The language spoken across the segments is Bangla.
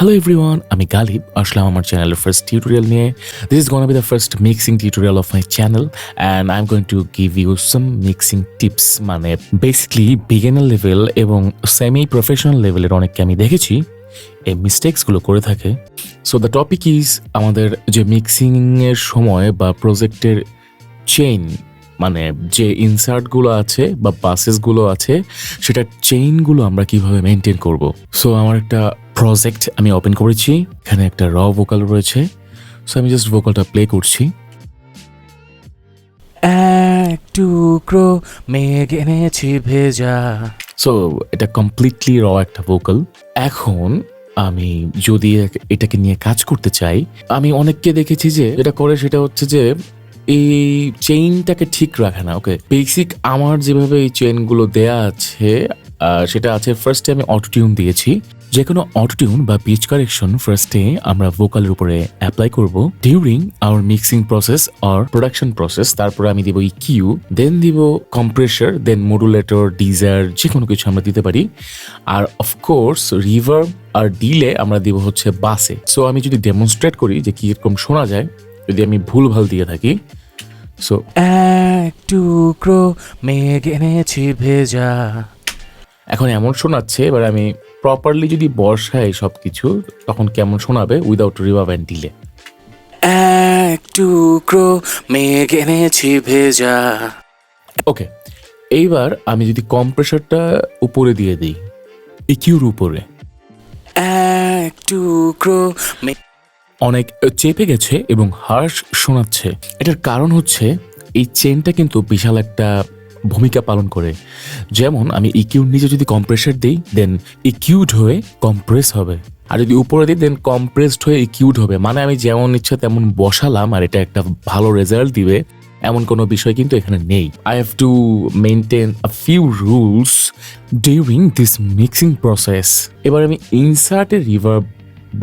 Hello everyone, I'm Galib. Ashlam আমার channel first tutorial নিয়ে. This is gonna be the first mixing tutorial of my channel and I'm going to give you some mixing tips. মানে basically beginner level এবং semi professional level অনেককে আমি দেখেছি এই মিস্টেকস গুলো করে থাকে. So the topic is আমাদের যে মিক্সিং এর সময় বা প্রজেক্টের চেইন মানে যে ইনসার্টগুলো আছে বা পাসেসগুলো আছে সেটার চেইনগুলো আমরা কিভাবে মেনটেন করব. সো আমার একটা প্রজেক্ট আমি ওপেন করেছি, এখানে একটা র ভোকাল রয়েছে. সো আমি জাস্ট ভোকালটা প্লে করছি. এক টুকরো মেঘ এনেছি ভেজা. সো এটা কমপ্লিটলি র একটা ভোকাল. এখন আমি যদি এটাকে নিয়ে কাজ করতে চাই, আমি অনেককে দেখেছি যে যেটা করে সেটা হচ্ছে যে এই চেইনটাকে ঠিক রাখে না. ওকে, বেসিক আমার যেভাবে এই চেইনগুলো দেয়া আছে সেটা আছে. ফার্স্টে আমি অটোটিউন দিয়েছি. যে কোনো অটোটিউন বা পিচ কারেকশন ফার্স্টে আমরা ভোকালের উপরে অ্যাপ্লাই করব during our mixing process or production process. তারপরে আমি দিব ইকিউ, দেন দিব কম্প্রেসার, দেন মডুলেটর, ডিজার, যে কোনো কিছু আমরা দিতে পারি. আর অফকোর্স রিভার্ব আর ডিলে আমরা দিব হচ্ছে বাসে. সো আমি যদি ডেমনস্ট্রেট করি যে কিরকম শোনা যায় যদি আমি ভুলভাল দিয়ে থাকি. সো এক টুকরো মেঘ এনেছি ভেজা, এখন এমন শোনাচ্ছে. এবার আমি প্রপারলি যদি বসাই সবকিছু তখন কেমন শোনাবে উইদাউট রিভার্ব এন্ড ডিলে. এক টুকরো মেঘ এনেছি ভেজা. ওকে, এইবার আমি যদি কম্প্রেসারটা উপরে দিয়ে দিই ইকিউর উপরে, এক টুকরো অনেক চেপে গেছে এবং হার্শ শোনাচ্ছে. এটার কারণ হচ্ছে এই চেনটা কিন্তু বিশাল একটা ভূমিকা পালন করে. যেমন আমি ইকিউর নিচে যদি কম্প্রেসার দিই দেন ইকিউড হয়ে কম্প্রেস হবে, আর যদি উপরে দিই দেন কম্প্রেসড হয়ে ইকিউড হবে. মানে আমি যেমন ইচ্ছা তেমন বসালাম আর এটা একটা ভালো রেজাল্ট দিবে এমন কোনো বিষয় কিন্তু এখানে নেই. I have to maintain a few rules during this mixing process. এবার আমি ইনসার্টের রিভার্ব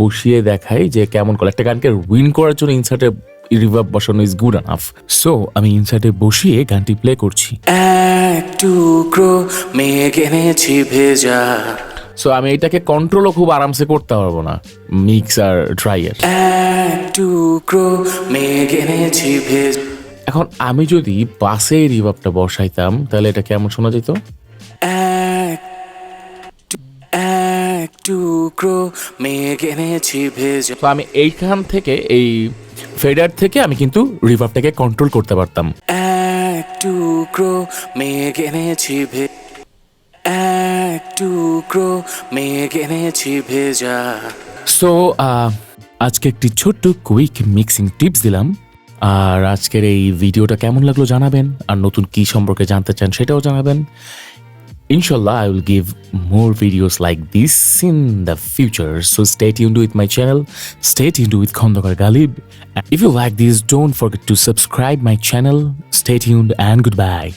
বসিয়ে দেখাই যে কেমন করে. একটা গানকে উইন করার জন্য ইনসার্টে রিভার্ব বসানো ইজ গুড এনাফ. সো আমি ইনসার্টে বসিয়ে গানটি প্লে করছি. এক টুকরো মেঘ এনেছি ভেজা. সো আমি এটাকে কন্ট্রোলও খুব আরামসে করতে পারবো না মিক্স আর ট্রাইয়ের. এক টুকরো মেঘ এনেছি ভেজা. এখন আমি যদি বাসে রিভার্বটা বসাইতাম তাহলে এটা কেমন শোনা যেত. এক টুকরো মেঘ এনেছি ভেজা. তো আমি এইখান থেকে এই ফেডার থেকে আমি কিন্তু রিভার্বটাকে কন্ট্রোল করতে পারতাম. এক টুকরো মেঘ এনেছি ভেজা, এক টুকরো মেঘ এনেছি ভেজা. সো আজকে একটি ছোট্ট কুইক মিক্সিং টিপস দিলাম. আর আজকের এই ভিডিওটা কেমন লাগলো জানাবেন, আর নতুন কি সম্পর্কে জানতে চান সেটাও জানাবেন. Inshallah, I will give more videos like this in the future. So stay tuned with my channel. Stay tuned with Khondokar Galib. If you like this, don't forget to subscribe my channel. Stay tuned and goodbye.